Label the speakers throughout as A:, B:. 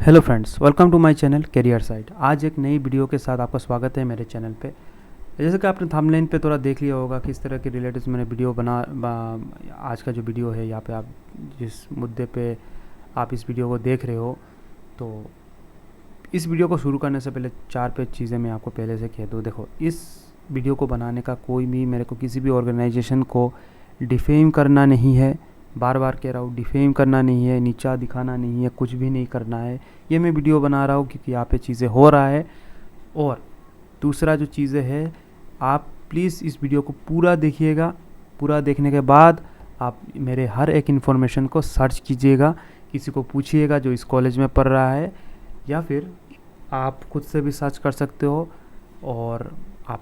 A: Hello friends, welcome to my channel career site. आज एक नई वीडियो के साथ आपका स्वागत है मेरे चैनल पे। जैसे कि आपने थंबनेल पे थोड़ा देख लिया होगा किस तरह के रिलेटेड मैंने वीडियो आज का जो वीडियो है यहाँ पे आप जिस मुद्दे पे आप इस वीडियो को देख रहे हो, तो इस वीडियो को शुरू करने से पहले 4-5 चीज़ें मैं आपको पहले से कह दूँ। देखो, इस वीडियो को बनाने का कोई भी मेरे को किसी भी ऑर्गेनाइजेशन को डिफेम करना नहीं है। बार बार कह रहा हूँ, डिफेम करना नहीं है, नीचा दिखाना नहीं है, कुछ भी नहीं करना है। ये मैं वीडियो बना रहा हूँ क्योंकि यहाँ पे चीज़ें हो रहा है। और दूसरा जो चीज़ें है, आप प्लीज़ इस वीडियो को पूरा देखिएगा। पूरा देखने के बाद आप मेरे हर एक इन्फॉर्मेशन को सर्च कीजिएगा, किसी को पूछिएगा जो इस कॉलेज में पढ़ रहा है, या फिर आप खुद से भी सर्च कर सकते हो। और आप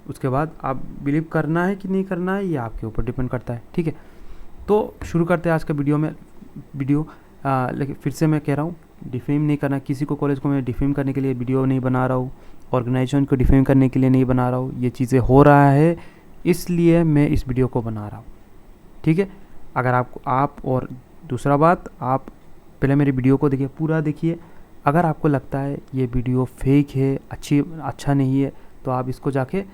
A: उसके बाद आप बिलीव करना है कि नहीं करना है, ये आपके ऊपर डिपेंड करता है। ठीक है, तो शुरू करते हैं आज का वीडियो। लेकिन फिर से मैं कह रहा हूँ, डिफेम नहीं करना। किसी को कॉलेज को मैं डिफेम करने के लिए वीडियो नहीं बना रहा हूँ, ऑर्गेनाइजेशन को डिफेम करने के लिए नहीं बना रहा हूँ। ये चीज़ें हो रहा है इसलिए मैं इस वीडियो को बना रहा हूँ। ठीक है, अगर आप और दूसरा बात, आप पहले मेरी वीडियो को देखिए, पूरा देखिए। अगर आपको लगता है ये वीडियो फेक है, अच्छा नहीं है, तो आप इसको जाके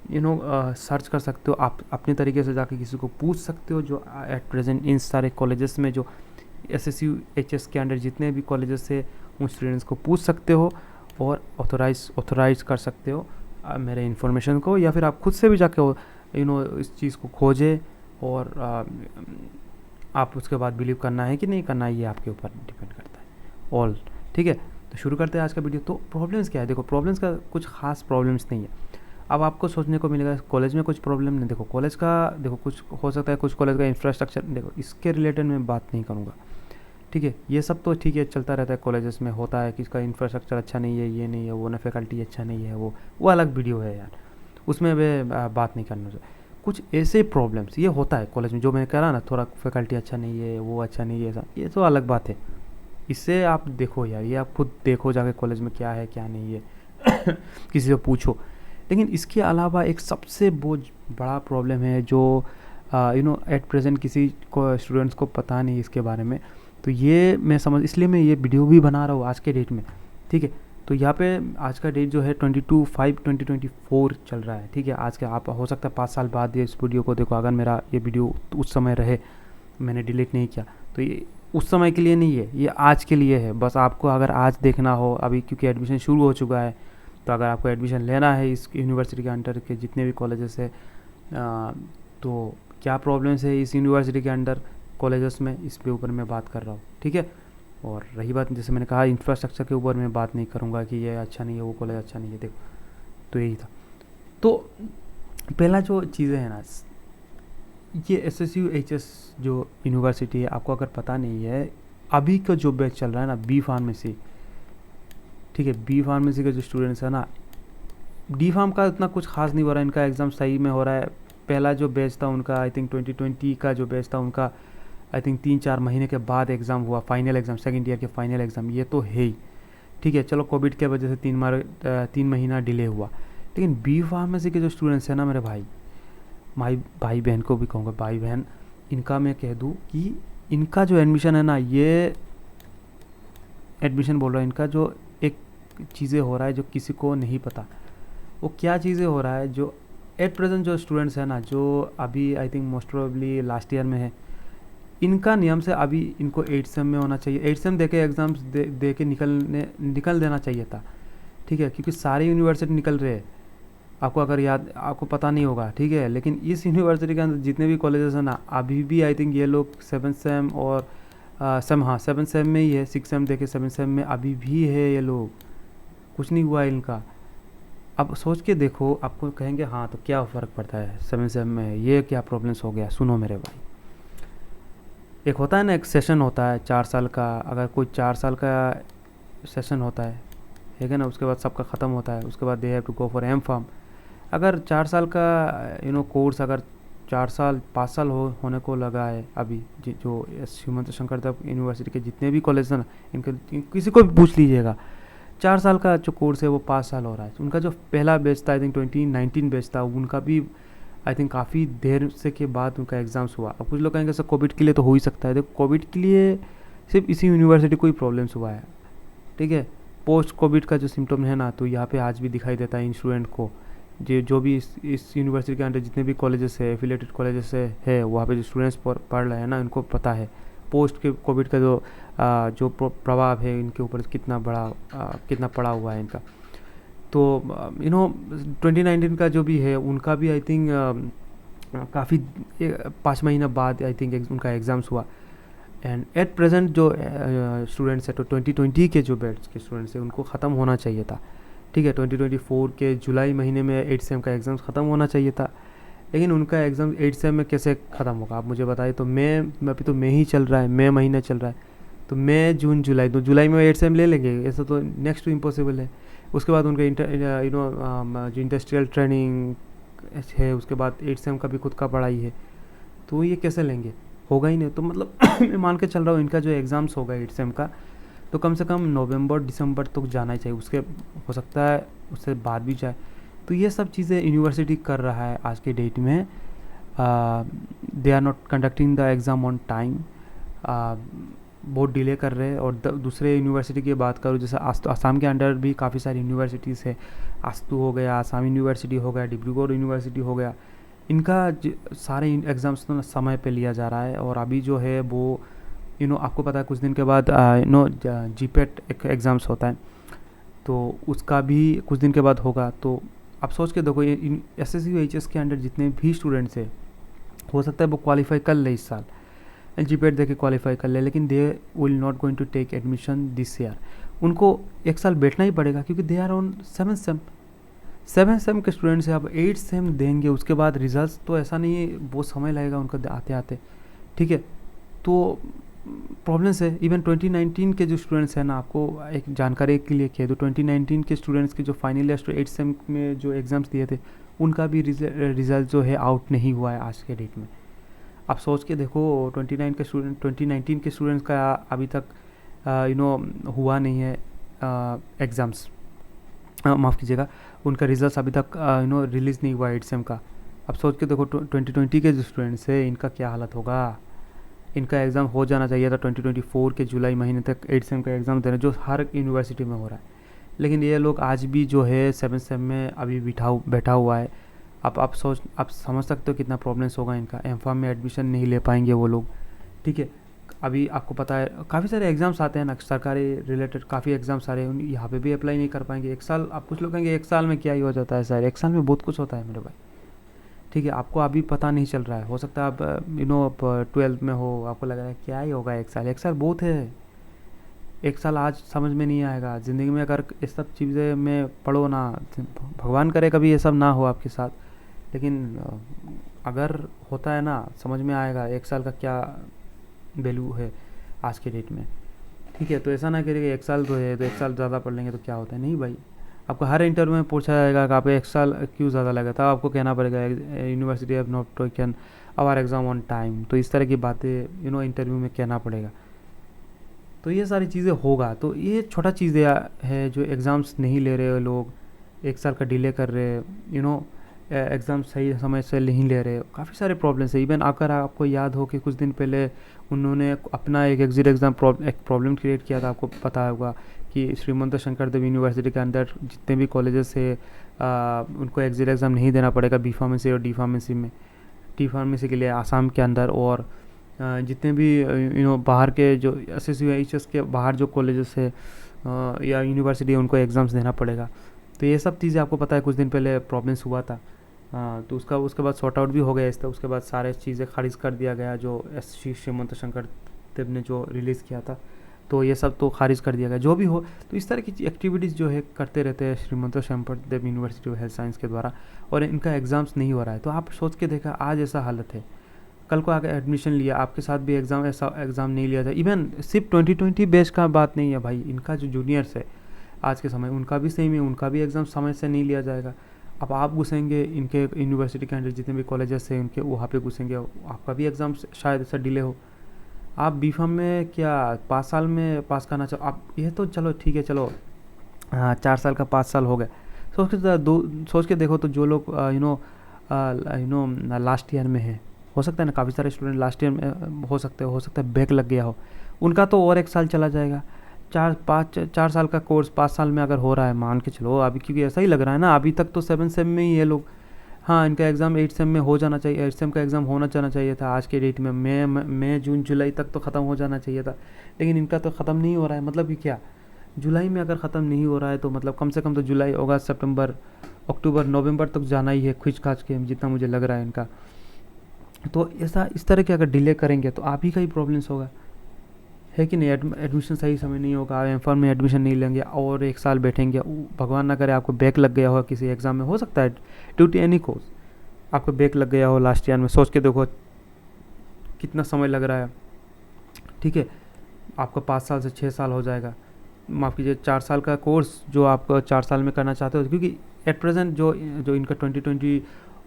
A: सर्च कर सकते हो। आप अपने तरीके से जाके किसी को पूछ सकते हो जो एट प्रेजेंट इन सारे कॉलेजेस में, जो SSU HS के अंडर जितने भी कॉलेजेस है, उन स्टूडेंट्स को पूछ सकते हो और ऑथोराइज कर सकते हो मेरे इन्फॉर्मेशन को। या फिर आप खुद से भी जाके इस चीज़ को खोजें और आप उसके बाद बिलीव करना है कि नहीं करना है, ये आपके ऊपर डिपेंड करता है। ठीक है, तो शुरू करते हैं आज का वीडियो। तो प्रॉब्लम्स क्या है? देखो, प्रॉब्लम्स का कुछ खास प्रॉब्लम्स नहीं है। अब आपको सोचने को मिलेगा कॉलेज में कुछ प्रॉब्लम नहीं। देखो, कॉलेज का कुछ हो सकता है, कुछ कॉलेज का इंफ्रास्ट्रक्चर, देखो इसके रिलेटेड मैं बात नहीं करूँगा। ठीक है, ये सब तो ठीक है, चलता रहता है, कॉलेजेस में होता है कि इसका इंफ्रास्ट्रक्चर अच्छा नहीं है, ये नहीं है, वो ना, फैकल्टी अच्छा नहीं है, वो अलग वीडियो है यार, उसमें मैं बात नहीं करना चाहिए। कुछ ऐसे प्रॉब्लम्स ये होता है कॉलेज में, जो मैंने कहा ना, थोड़ा फैकल्टी अच्छा नहीं है, वो अच्छा नहीं है, ऐसा, ये तो अलग बात है। इससे आप देखो यार, ये आप खुद देखो जाके कॉलेज में क्या है क्या नहीं है किसी से पूछो। लेकिन इसके अलावा एक सबसे बहुत बड़ा प्रॉब्लम है जो एट प्रेजेंट किसी को स्टूडेंट्स को पता नहीं इसके बारे में। तो ये मैं इसलिए मैं ये वीडियो भी बना रहा हूँ आज के डेट में। ठीक है, तो यहाँ पे आज का डेट जो है 22/5/2024 चल रहा है। ठीक है, आज के आप हो सकता है 5 साल बाद ये इस वीडियो को देखो। अगर मेरा ये वीडियो उस समय रहे, मैंने डिलीट नहीं किया, तो ये उस समय के लिए नहीं है, ये आज के लिए है। बस आपको अगर आज देखना हो अभी, क्योंकि एडमिशन शुरू हो चुका है, तो अगर आपको एडमिशन लेना है इस यूनिवर्सिटी के अंडर के जितने भी कॉलेजेस है, तो क्या प्रॉब्लम्स है इस यूनिवर्सिटी के अंडर कॉलेजेस में, इस पे ऊपर मैं बात कर रहा हूँ। ठीक है, और रही बात, जैसे मैंने कहा, इंफ्रास्ट्रक्चर के ऊपर मैं बात नहीं करूँगा कि ये अच्छा नहीं है, वो कॉलेज अच्छा नहीं है। देखो, तो यही था। तो पहला जो चीज़ें हैं ना, ये SSU HS जो यूनिवर्सिटी है, आपको अगर पता नहीं है, अभी का जो बैच चल रहा है ना, B फार्मेसी। ठीक है, B फार्मेसी के जो स्टूडेंट्स हैं ना, D फार्म का इतना कुछ खास नहीं हो रहा है, इनका एग्ज़ाम सही में हो रहा है। पहला जो बैच था उनका, आई थिंक 2020 का जो बैच था उनका, आई थिंक 3-4 महीने के बाद एग्ज़ाम हुआ, फाइनल एग्ज़ाम, सेकेंड ईयर के फाइनल एग्ज़ाम, ये तो है ही। ठीक है, चलो कोविड के वजह से 3 महीना डिले हुआ। लेकिन B फार्मेसी के जो स्टूडेंट्स हैं ना, मेरे भाई बहन को भी कहूँगा, भाई बहन, इनका मैं कह दूँ कि इनका जो एडमिशन है ना, ये एडमिशन बोल रहा है, इनका जो एक चीज़ें हो रहा है जो किसी को नहीं पता, वो क्या चीज़ें हो रहा है। जो एट प्रेजेंट जो स्टूडेंट्स हैं ना, जो अभी I think most probably last year में है, इनका नियम से अभी इनको 8 सेम में होना चाहिए। 8 सेम दे के एग्ज़ाम्स दे के निकल देना चाहिए था। ठीक है, क्योंकि सारी यूनिवर्सिटी निकल रहे हैं, आपको पता नहीं होगा। ठीक है, लेकिन इस यूनिवर्सिटी के अंदर जितने भी कॉलेजेस हैं ना, अभी भी आई थिंक ये लोग 7 सेम और 7 सेम में ही है, 6 सेम देखे 7 सेम में अभी भी है ये लोग, कुछ नहीं हुआ इनका। अब सोच के देखो, आपको कहेंगे हाँ तो क्या फ़र्क पड़ता है, 7 सेम में ये क्या प्रॉब्लम्स हो गया। सुनो मेरे भाई, एक होता है ना, एक सेशन होता है 4 साल का। अगर कोई 4 साल का सेशन होता है, ठीक है ना, उसके बाद सबका ख़त्म होता है, उसके बाद they have to go for M form. अगर 4 साल का कोर्स अगर 5 साल होने को लगा है अभी, जो हिमंत शंकरदेव यूनिवर्सिटी के जितने भी कॉलेज हैं ना, किसी को भी पूछ लीजिएगा, 4 साल का जो कोर्स है वो 5 साल हो रहा है। उनका जो पहला बैच था, आई थिंक 2019 बैच था, उनका भी आई थिंक काफ़ी देर से के बाद उनका एग्ज़ाम्स हुआ। अब कुछ लोग कहेंगे सर कोविड के लिए तो हो ही सकता है। देखो, कोविड के लिए सिर्फ इसी यूनिवर्सिटी को ही प्रॉब्लम्स हुआ है, ठीक है। पोस्ट कोविड का जो सिम्टम है ना, तो यहाँ पे आज भी दिखाई देता है इन स्टूडेंट को। जो भी इस यूनिवर्सिटी के अंदर जितने भी कॉलेजेस है, एफिलेटेड कॉलेजेस है वहाँ पे जो स्टूडेंट्स पढ़ रहे हैं ना, उनको पता है पोस्ट के कोविड का जो प्रभाव है इनके ऊपर कितना पड़ा हुआ है इनका। तो 2019 का जो भी है उनका भी आई थिंक काफ़ी 5 महीना बाद आई थिंक उनका एग्ज़ाम्स हुआ। एंड एट प्रेजेंट जो स्टूडेंट्स है, तो 2020 के जो बैच के स्टूडेंट्स हैं उनको ख़त्म होना चाहिए था, ठीक है। 2024 के जुलाई महीने में 8 सेम का एग्ज़ाम्स ख़त्म होना चाहिए था, लेकिन उनका एग्ज़ाम 8 सेम में कैसे ख़त्म होगा आप मुझे बताइए। तो अभी तो मई ही चल रहा है, मई महीना चल रहा है, तो मई जून जुलाई, तो जुलाई में 8 सेम ले लेंगे, ऐसा तो नेक्स्ट टू इम्पॉसिबल है। उसके बाद उनका जो इंडस्ट्रियल ट्रेनिंग है, उसके बाद 8 सेम का भी खुद का पढ़ाई है, तो ये कैसे लेंगे, होगा ही नहीं। तो मतलब मैं मान के चल रहा हूँ इनका जो एग्ज़ाम्स होगा 8 सेम का, तो कम से कम नवंबर दिसंबर तक जाना ही चाहिए, उसके हो सकता है उससे बाद भी जाए। तो ये सब चीज़ें यूनिवर्सिटी कर रहा है आज के डेट में। They are not conducting the exam on time, बहुत डिले कर रहे हैं। और दूसरे यूनिवर्सिटी की बात करूँ, जैसे आसाम के अंडर भी काफ़ी सारी यूनिवर्सिटीज़ है, आस्तु हो गया, आसाम यूनिवर्सिटी हो गया, डिब्रूगढ़ यूनिवर्सिटी हो गया, इनका सारे एग्ज़ाम्स तो समय पे लिया जा रहा है। और अभी जो है वो आपको पता है कुछ दिन के बाद जीपेट एक एग्ज़ाम्स होता है, तो उसका भी कुछ दिन के बाद होगा। तो आप सोच के देखो, ये एसएससी यूएचएस के अंडर जितने भी स्टूडेंट्स हैं, हो सकता है वो क्वालिफाई कर ले इस साल, जीपेट दे के क्वालिफाई कर ले, लेकिन they will not going to take admission this year. उनको एक साल बैठना ही पड़ेगा, क्योंकि दे आर ऑन 7 सेम के स्टूडेंट्स हैं। अब 8 सेम देंगे, उसके बाद रिजल्ट्स तो ऐसा नहीं है, बहुत समय लगेगा उनका आते आते, ठीक है। तो प्रॉब्लम्स है। इवन 2019 के जो स्टूडेंट्स हैं ना, आपको एक जानकारी के लिए कह दूँ, 2019 के स्टूडेंट्स के जो फाइनल ईयर 8 सेम में जो एग्ज़ाम्स दिए थे, उनका भी रिज़ल्ट जो है आउट नहीं हुआ है आज के डेट में। आप सोच के देखो, 2019 के स्टूडेंट्स का अभी तक हुआ नहीं है एग्ज़ाम्स, माफ़ कीजिएगा, उनका रिजल्ट अभी तक रिलीज़ नहीं हुआ 8 सेम का। अब सोच के देखो 2020 के जो स्टूडेंट्स हैं, इनका क्या हालत होगा। इनका एग्ज़ाम हो जाना चाहिए था 2024 के जुलाई महीने तक 8 सेम का एग्ज़ाम देना, जो हर यूनिवर्सिटी में हो रहा है। लेकिन ये लोग आज भी जो है 7 सेम में अभी बैठा हुआ है। आप समझ सकते हो कितना प्रॉब्लम्स होगा इनका। एमफार्म में एडमिशन नहीं ले पाएंगे वो लोग, ठीक है। अभी आपको पता है काफ़ी सारे एग्ज़ाम्स आते हैं ना, सरकारी रिलेटेड काफ़ी एग्ज़ाम्स आ रहे हैं, यहाँ पे भी अप्लाई नहीं कर पाएंगे। एक साल, आप कुछ लोग कहेंगे 1 साल में क्या ही हो जाता है सर, 1 साल में बहुत कुछ होता है मेरे भाई, ठीक है। आपको अभी पता नहीं चल रहा है, हो सकता है आप आप 12th में हो, आपको लग रहा है क्या ही होगा 1 साल, 1 साल बहुत है। 1 साल आज समझ में नहीं आएगा, ज़िंदगी में अगर इस सब चीज़ें में पढ़ो ना, भगवान करे कभी ये सब ना हो आपके साथ, लेकिन अगर होता है ना, समझ में आएगा 1 साल का क्या वैल्यू है आज के डेट में, ठीक है। तो ऐसा ना करिए 1 साल तो है, तो 1 साल ज़्यादा पढ़ लेंगे तो क्या होता है, नहीं भाई। आपको हर इंटरव्यू में पूछा जाएगा कि आप 1 साल क्यों ज़्यादा लगा था, आपको कहना पड़ेगा university have not taken our exam on time. तो इस तरह की बातें इंटरव्यू में कहना पड़ेगा। तो ये सारी चीज़ें होगा। तो ये छोटा चीज़ें है जो एग्ज़ाम्स नहीं ले रहे लोग, 1 साल का डिले कर रहे, एग्ज़ाम सही समय से नहीं ले रहे, काफ़ी सारे प्रॉब्लम्स है। इवन अगर आपको याद हो कि कुछ दिन पहले उन्होंने अपना एक एग्जिट एग्ज़ाम एक प्रॉब्लम क्रिएट किया था, आपको पता होगा कि श्रीमंत शंकरदेव यूनिवर्सिटी के अंदर जितने भी कॉलेजेस है उनको एग्जिट एग्ज़ाम नहीं देना पड़ेगा बी फार्मेसी और डी फार्मेसी में, टी फार्मेसी के लिए आसाम के अंदर। और जितने भी बाहर के जो एसएससी के बाहर जो कॉलेजेस है या यूनिवर्सिटी है, उनको एग्ज़ाम्स देना पड़ेगा। तो ये सब चीज़ें आपको पता है कुछ दिन पहले प्रॉब्लम्स हुआ था। तो उसके बाद सॉर्ट आउट भी हो गया इसका। उसके बाद सारे चीज़ें खारिज कर दिया गया, जो श्रीमंत शंकर देव ने जो रिलीज़ किया था, तो ये सब तो खारिज कर दिया गया। जो भी हो, तो इस तरह की एक्टिविटीज़ जो है करते रहते हैं श्रीमंत शंकर देव यूनिवर्सिटी ऑफ हेल्थ साइंस के द्वारा, और इनका एग्ज़ाम्स नहीं हो रहा है। तो आप सोच के देखा, आज ऐसा हालत है, कल को आगे एडमिशन लिया, आपके साथ भी ऐसा एग्ज़ाम नहीं लिया था। इवन सिर्फ 2020 बैच का बात नहीं है भाई, इनका जो जूनियर्स है आज के समय, उनका भी सेम है, उनका भी एग्ज़ाम समय से नहीं लिया जाएगा। अब आप घुसेंगे इनके यूनिवर्सिटी के अंदर जितने भी कॉलेजेस हैं उनके, वहाँ पे घुसेंगे, आपका भी एग्ज़ाम शायद ऐसा डिले हो। आप बी फार्म में क्या 5 साल में पास करना चाहो आप, ये तो चलो ठीक है, चलो 4 साल का 5 साल हो गए। सोच के देखो, तो जो लोग लास्ट ईयर में है, हो सकता है ना, काफ़ी सारे स्टूडेंट लास्ट ईयर में हो सकता है बैक लग गया हो, उनका तो और 1 साल चला जाएगा। चार साल का कोर्स 5 साल में अगर हो रहा है, मान के चलो अभी, क्योंकि ऐसा ही लग रहा है ना, अभी तक तो 7 सेम में ही ये लोग। हाँ, इनका एग्ज़ाम 8 सेम में हो जाना चाहिए, 8 सेम का एग्ज़ाम होना जाना चाहिए था आज के डेट में, मई जून जुलाई तक तो ख़त्म हो जाना चाहिए था। लेकिन इनका तो ख़त्म नहीं हो रहा है, मतलब कि क्या, जुलाई में अगर ख़त्म नहीं हो रहा है तो मतलब कम से कम तो जुलाई, अगस्त, सितंबर, अक्टूबर, नवंबर तक जाना ही है खींच खाच के, जितना मुझे लग रहा है इनका। तो ऐसा इस तरह के अगर डिले करेंगे तो आप ही का ही प्रॉब्लम्स होगा, है कि नहीं। एडमिशन सही समय नहीं होगा, आप एम में एडमिशन नहीं लेंगे और 1 साल बैठेंगे, भगवान ना करे आपको बैक लग गया हो किसी एग्ज़ाम में, हो सकता है ड्यू टू एनी कोर्स आपको बैक लग गया हो लास्ट ईयर में, सोच के देखो कितना समय लग रहा है। ठीक है, आपका 5 साल से 6 साल हो जाएगा, माफ़ कीजिए 4 साल का कोर्स जो आप 4 साल में करना चाहते हो, क्योंकि एट प्रेजेंट जो जो इनका 2020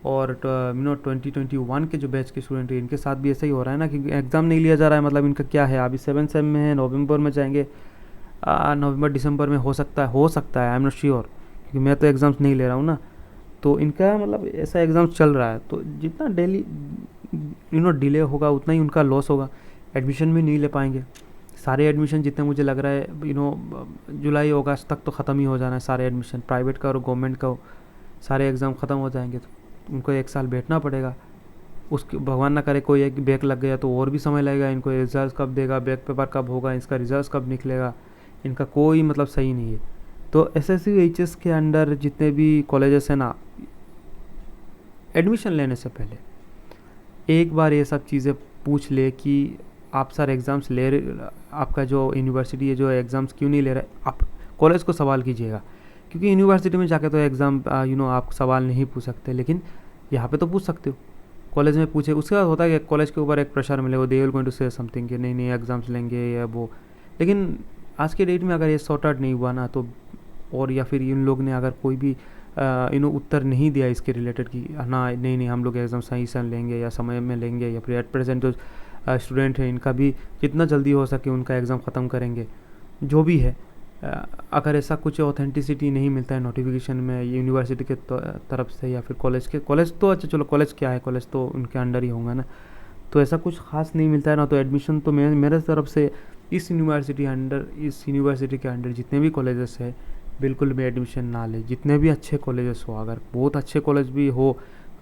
A: और 2021 के जो बैच के स्टूडेंट हैं, इनके साथ भी ऐसा ही हो रहा है ना, क्योंकि एग्ज़ाम नहीं लिया जा रहा है। मतलब इनका क्या है, अभी 7 सेम में है, नवंबर में जाएंगे, नवंबर दिसंबर में हो सकता है, आई एम नॉट श्योर, क्योंकि मैं तो एग्ज़ाम्स नहीं ले रहा हूँ ना। तो इनका मतलब ऐसा एग्ज़ाम चल रहा है, तो जितना डेली डिले होगा उतना ही उनका लॉस होगा, एडमिशन भी नहीं ले पाएंगे। सारे एडमिशन जितने मुझे लग रहा है जुलाई अगस्त तक तो ख़त्म ही हो जाना है, सारे एडमिशन प्राइवेट का और गवर्नमेंट का सारे एग्ज़ाम ख़त्म हो जाएंगे। तो उनको 1 साल बैठना पड़ेगा, उसके भगवान ना करे कोई एक बैक लग गया तो और भी समय लगेगा इनको, रिजल्ट कब देगा, बैक पेपर कब होगा, इसका रिजल्ट कब निकलेगा, इनका कोई मतलब सही नहीं है। तो एसएससी एचएस के अंडर जितने भी कॉलेजेस हैं ना, एडमिशन लेने से पहले एक बार ये सब चीज़ें पूछ ले कि आप सर एग्ज़ाम्स ले रहे, आपका जो यूनिवर्सिटी है जो एग्ज़ाम्स क्यों नहीं ले रहा है, आप कॉलेज को सवाल कीजिएगा, क्योंकि यूनिवर्सिटी में जाके तो एग्ज़ाम आप सवाल नहीं पूछ सकते, लेकिन यहाँ पे तो पूछ सकते हो। कॉलेज में पूछे, उसके बाद होता है कि कॉलेज के ऊपर एक प्रेशर मिलेगा, they will going to say something कि नहीं नहीं एग्ज़ाम्स लेंगे या वो। लेकिन आज के डेट में अगर ये सॉर्ट आउट नहीं हुआ ना, तो और या फिर इन लोग ने अगर कोई भी उत्तर नहीं दिया इसके रिलेटेड कि ना नहीं नहीं हम लोग एग्ज़ाम सही से लेंगे या समय में लेंगे, या फिर एट प्रेजेंट जो स्टूडेंट हैं इनका भी जितना जल्दी हो सके उनका एग्ज़ाम ख़त्म करेंगे, जो भी है। अगर ऐसा कुछ ऑथेंटिसिटी नहीं मिलता है नोटिफिकेशन में यूनिवर्सिटी के तरफ से या फिर कॉलेज तो अच्छा चलो, कॉलेज क्या है, कॉलेज तो उनके अंडर ही होगा ना, तो ऐसा कुछ खास नहीं मिलता है ना, तो एडमिशन तो मेरे तरफ से इस यूनिवर्सिटी के अंडर जितने भी कॉलेजेस है बिल्कुल भी एडमिशन ना ले, जितने भी अच्छे कॉलेजेस हो, अगर बहुत अच्छे कॉलेज भी हो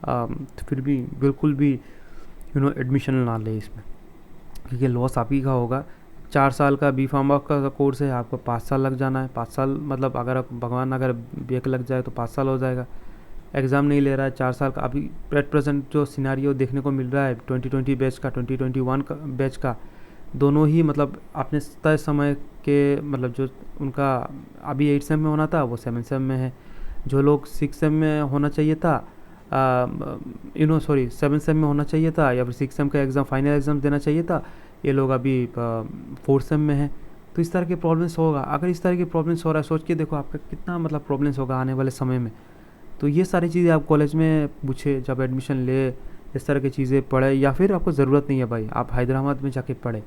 A: तो फिर भी बिल्कुल भी एडमिशन ना ले इसमें, क्योंकि लॉस आप ही का होगा। 4 साल का बी फार्मा का कोर्स है, आपको 5 साल लग जाना है, 5 साल मतलब अगर भगवान अगर ब्रेक लग जाए तो 5 साल हो जाएगा। एग्ज़ाम नहीं ले रहा है 4 साल का, अभी एट प्रेजेंट जो सिनारियो देखने को मिल रहा है 2020 बैच का 2021 का बैच का, दोनों ही मतलब अपने तय समय के मतलब जो उनका अभी 8 सेम में होना था वो 7 सेम में है, जो लोग 6 सेम में होना चाहिए था 7 सेम में होना चाहिए था, या फिर 6 सेम का एग्ज़ाम फाइनल एग्ज़ाम देना चाहिए था, ये लोग अभी 4 सेम में है। तो इस तरह के प्रॉब्लम्स होगा, अगर इस तरह की प्रॉब्लम्स हो रहा है, सोच के देखो आपका कितना मतलब प्रॉब्लम्स होगा आने वाले समय में। तो ये सारी चीज़ें आप कॉलेज में पूछे, जब एडमिशन ले इस तरह की चीज़ें पढ़े, या फिर आपको ज़रूरत नहीं है भाई आप हैदराबाद में जाके पढ़े,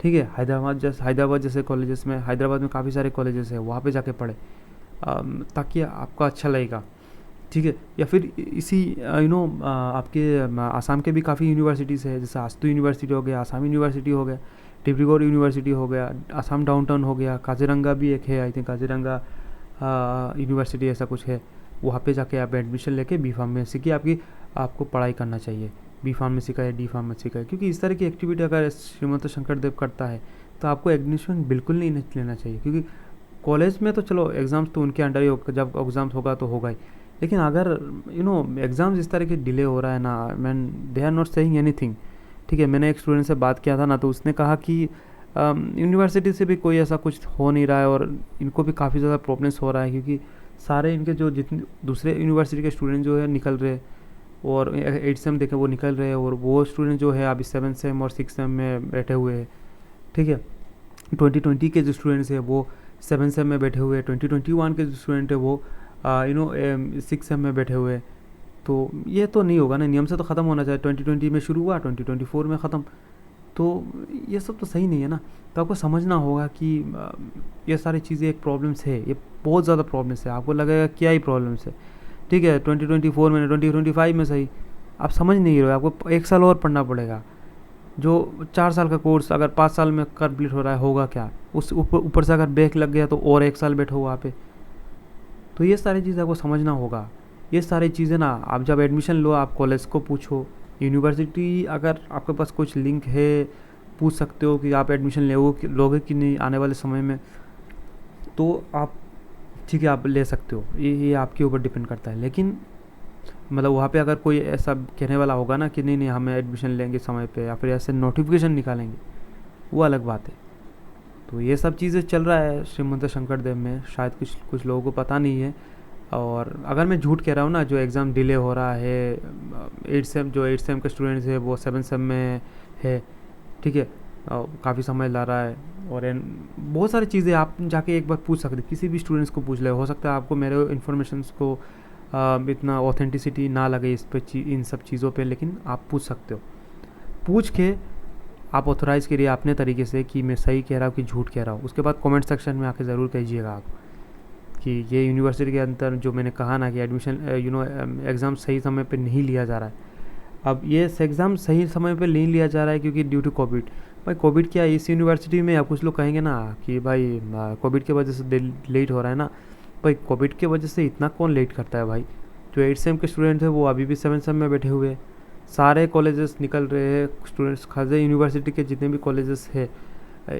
A: ठीक है, हैदराबाद जैसे कॉलेजेस में, हैदराबाद में काफ़ी सारे कॉलेजेस हैं, वहाँ पे जाके पढ़े ताकि आपको अच्छा लगेगा, ठीक है। या फिर इसी आपके आसाम के भी काफ़ी यूनिवर्सिटीज़ है, जैसे आस्तु यूनिवर्सिटी हो गया, आसाम यूनिवर्सिटी हो गया, डिब्रूगढ़ यूनिवर्सिटी हो गया, आसाम डाउनटाउन हो गया, काजीरंगा भी एक है, आई थिंक काजीरंगा यूनिवर्सिटी ऐसा कुछ है, वहाँ पे जाके आप एडमिशन लेके बी फार्मेसी की आपको पढ़ाई करना चाहिए, बी फार्मेसी का या डी फार्मेसी का, क्योंकि इस तरह की एक्टिविटी अगर श्रीमंत शंकरदेव करता है तो आपको एडमिशन बिल्कुल नहीं लेना चाहिए, क्योंकि कॉलेज में तो चलो एग्ज़ाम्स तो उनके अंडर ही होगा, जब एग्ज़ाम्स होगा तो होगा ही, लेकिन अगर एग्ज़ाम्स इस तरह के डिले हो रहा है ना, man they are not saying anything, ठीक है। मैंने एक स्टूडेंट से बात किया था ना, तो उसने कहा कि यूनिवर्सिटी से भी कोई ऐसा कुछ हो नहीं रहा है और इनको भी काफ़ी ज़्यादा प्रॉब्लम्स हो रहा है, क्योंकि सारे इनके जो जितने दूसरे यूनिवर्सिटी के स्टूडेंट जो है निकल रहे, और 8 सेम देखें वो निकल रहे हैं, और वो स्टूडेंट जो है अभी 7 सेम और 6 सेम में बैठे हुए हैं, ठीक है। 2020 के जो स्टूडेंट्स हैं वो 7 सेम में बैठे हुए हैं, 2021 के जो स्टूडेंट है वो 6 सेम में बैठे हुए हैं। तो ये तो नहीं होगा ना, नियम से तो ख़त्म होना चाहिए, 2020 में शुरू हुआ 2024 में ख़त्म, तो ये सब तो सही नहीं है ना। तो आपको समझना होगा कि ये सारी चीज़ें एक प्रॉब्लम्स है, ये बहुत ज़्यादा प्रॉब्लम्स है, आपको लगेगा क्या ही प्रॉब्लम्स है, ठीक है। 2024 में 2025 में सही, आप समझ नहीं रहे हो, आपको 1 साल और पढ़ना पड़ेगा, जो 4 साल का कोर्स अगर 5 साल में कंप्लीट हो रहा है होगा क्या, उस ऊपर से अगर बैक लग गया तो और 1 साल बैठो वहाँ पे। तो ये सारी चीज़ें आपको समझना होगा। ये सारी चीज़ें ना आप जब एडमिशन लो आप कॉलेज को पूछो, यूनिवर्सिटी अगर आपके पास कुछ लिंक है पूछ सकते हो कि आप एडमिशन लोगे कि नहीं आने वाले समय में, तो आप ठीक है आप ले सकते हो, ये आपके ऊपर डिपेंड करता है। लेकिन मतलब वहाँ पे अगर कोई ऐसा कहने वाला होगा ना कि नहीं नहीं हमें एडमिशन लेंगे समय पे, या फिर ऐसे नोटिफिकेशन निकालेंगे, वो अलग बात है। तो ये सब चीज़ें चल रहा है श्रीमंत शंकर देव में, शायद कुछ लोगों को पता नहीं है। और अगर मैं झूठ कह रहा हूँ ना, जो एग्ज़ाम डिले हो रहा है 8 सेम के स्टूडेंट्स है वो 7 सेम में है, ठीक है, काफ़ी समय ला रहा है। और बहुत सारी चीज़ें आप जाके एक बार पूछ सकते, किसी भी स्टूडेंट्स को पूछ ले, हो सकता है आपको मेरे इन्फॉर्मेशन को इतना ऑथेंटिसिटी ना लगे इस पे इन सब चीज़ों पे, लेकिन आप पूछ सकते हो। पूछ के आप ऑथोराइज़ करिए अपने तरीके से कि मैं सही कह रहा हूँ कि झूठ कह रहा हूँ। उसके बाद कमेंट सेक्शन में आके ज़रूर कहिएगा आप कि ये यूनिवर्सिटी के अंदर जो मैंने कहा ना कि एडमिशन एग्ज़ाम सही समय पे नहीं लिया जा रहा है। अब ये एग्ज़ाम सही समय पे नहीं लिया जा रहा है क्योंकि ड्यू टू कोविड। भाई कोविड क्या है इस यूनिवर्सिटी में, या कुछ लोग कहेंगे ना कि भाई कोविड की वजह से लेट हो रहा है ना। भाई कोविड की वजह से इतना कौन लेट करता है भाई। जो 8 सेम के स्टूडेंट थे वो अभी भी 7 सेम में बैठे हुए हैं। सारे कॉलेजेस निकल रहे हैं, स्टूडेंट्स खासे यूनिवर्सिटी के जितने भी कॉलेजेस है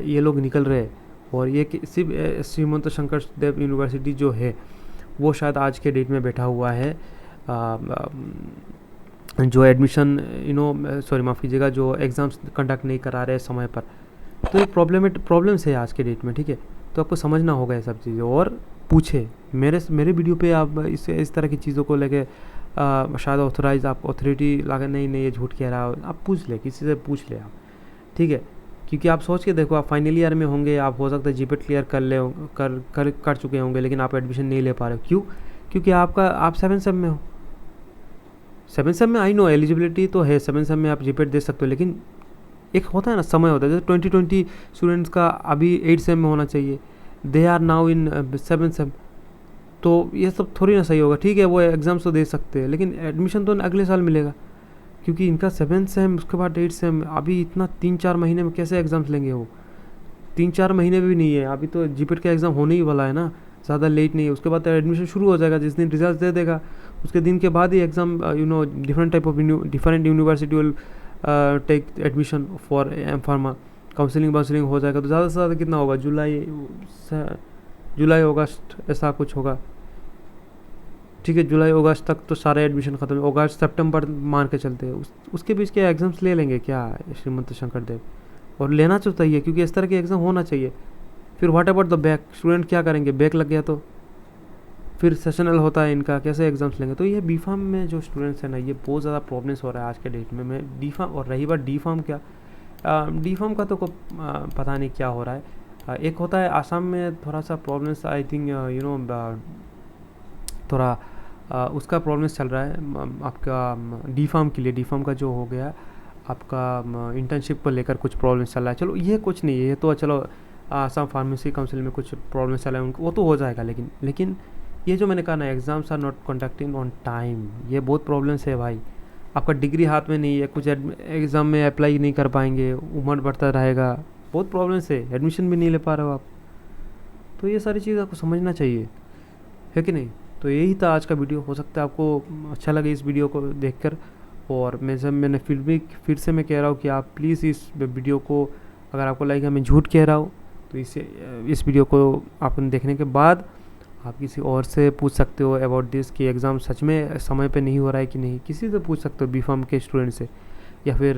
A: ये लोग निकल रहे हैं। और ये सिर्फ श्रीमंत शंकर देव यूनिवर्सिटी जो है वो शायद आज के डेट में बैठा हुआ है जो एडमिशन माफ़ कीजिएगा, जो एग्ज़ाम्स कंडक्ट नहीं करा रहे समय पर। तो एक प्रॉब्लम्स है आज के डेट में, ठीक है। तो आपको समझना होगा ये सब चीज़ें, और पूछे मेरे वीडियो पे आप इस तरह की चीज़ों को लेके शायद ऑथोराइज आप अथॉरिटी लगा नहीं ये झूठ कह रहा हो, आप पूछ ले, किसी से पूछ ले आप, ठीक है। क्योंकि आप सोच के देखो, आप फाइनल ईयर में होंगे, आप हो सकता है जीपेट क्लियर कर चुके होंगे, लेकिन आप एडमिशन नहीं ले पा रहे हो। क्यों? क्योंकि आप 7 सेम में हो। 7 सेम में आई नो एलिजिबिलिटी तो है, 7 सेम में आप जीपेट दे सकते हो, लेकिन एक होता है ना समय होता है। जैसे 2020 स्टूडेंट्स का अभी 8 सेम में होना चाहिए, they are now in 7 sem. तो ये सब थोड़ी ना सही होगा। ठीक है वो एग्ज़ाम्स तो दे सकते हैं, लेकिन एडमिशन तो अगले साल मिलेगा, क्योंकि इनका 7 सेम उसके बाद 8 सेम। अभी इतना 3-4 महीने में कैसे एग्ज़ाम्स लेंगे वो? 3-4 महीने भी नहीं है, अभी तो जीपेट का एग्ज़ाम होने ही वाला है ना, ज़्यादा लेट नहीं है। उसके बाद एडमिशन शुरू हो जाएगा, जिस दिन रिजल्ट दे देगा उसके दिन के बाद ही exam different university will take admission for M pharma. Counselling हो जाएगा, तो ज़्यादा से ज़्यादा कितना होगा, जुलाई अगस्त ऐसा कुछ होगा, ठीक है। जुलाई अगस्त तक तो सारे एडमिशन ख़त्म है, अगस्त सितंबर मान के चलते हैं। उसके बीच के एग्ज़ाम्स ले लेंगे क्या श्रीमंत शंकर देव? और लेना तो चाहिए, क्योंकि इस तरह के एग्ज़ाम होना चाहिए। फिर what about the back, student क्या करेंगे? बैक लग गया तो फिर सेशनल होता है इनका, कैसे एग्ज़ाम्स लेंगे? तो ये बी फार्म में जो स्टूडेंट्स हैं ना, ये बहुत ज़्यादा प्रॉब्लम्स हो रहा है आज के डेट में। मैं डी फार्म, और रही बात डी फार्म क्या, डी फार्म का तो पता नहीं क्या हो रहा है। एक होता है आसाम में थोड़ा सा प्रॉब्लम्स, आई थिंक थोड़ा उसका प्रॉब्लम्स चल रहा है आपका डी फार्म के लिए। डी फार्म का जो हो गया आपका इंटर्नशिप को लेकर कुछ प्रॉब्लम्स चल रहा है। चलो ये कुछ नहीं है, ये तो चलो आसाम फार्मेसी काउंसिल में कुछ प्रॉब्लम्स चल रहा है उनको, वो तो हो जाएगा। लेकिन ये जो मैंने कहा ना, exams are not conducting on time, ये बहुत प्रॉब्लम्स है भाई। आपका डिग्री हाथ में नहीं है, कुछ एग्ज़ाम में अप्लाई नहीं कर पाएंगे, उम्र बढ़ता रहेगा, बहुत प्रॉब्लम्स है, एडमिशन भी नहीं ले पा रहे हो आप। तो ये सारी चीज़ आपको समझना चाहिए, है कि नहीं? तो यही था आज का वीडियो। हो सकता है आपको अच्छा लगे इस वीडियो को देखकर। और मैंने फिर से मैं कह रहा हूँ कि आप प्लीज़ इस वीडियो को, अगर आपको लगेगा मैं झूठ कह रहा हूँ, तो इस वीडियो को आप देखने के बाद आप किसी और से पूछ सकते हो अबाउट दिस कि एग्ज़ाम सच में समय पे नहीं हो रहा है कि नहीं। किसी से पूछ सकते हो, बी फार्म के स्टूडेंट से, या फिर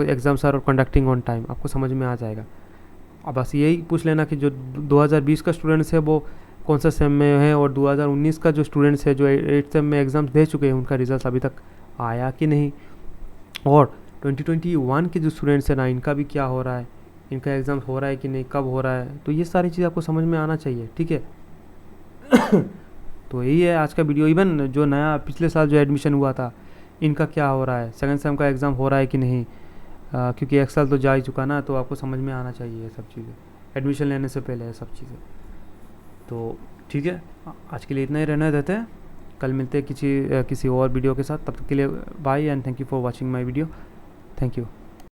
A: exams are conducting on time, आपको समझ में आ जाएगा। अब बस यही पूछ लेना कि जो 2020 का स्टूडेंट्स है वो कौन सा सेम में है, और 2019 का जो स्टूडेंट्स है जो 8 सेम में एग्ज़ाम्स दे चुके हैं, उनका रिजल्ट अभी तक आया कि नहीं। और 2021 के जो स्टूडेंट्स हैं ना, इनका भी क्या हो रहा है, इनका एग्ज़ाम हो रहा है कि नहीं, कब हो रहा है। तो ये सारी चीज़ आपको समझ में आना चाहिए, ठीक है। तो यही है आज का वीडियो। इवन जो नया पिछले साल जो एडमिशन हुआ था, इनका क्या हो रहा है, सेकंड सेम का एग्ज़ाम हो रहा है कि नहीं, क्योंकि एक साल तो जा ही चुका ना, तो आपको समझ में आना चाहिए ये सब चीज़ें एडमिशन लेने से पहले, ये सब चीज़ें। तो ठीक है, आज के लिए इतना ही रहने देते हैं, कल मिलते हैं किसी और वीडियो के साथ। तब तक के लिए bye and thank you for watching my video. Thank you.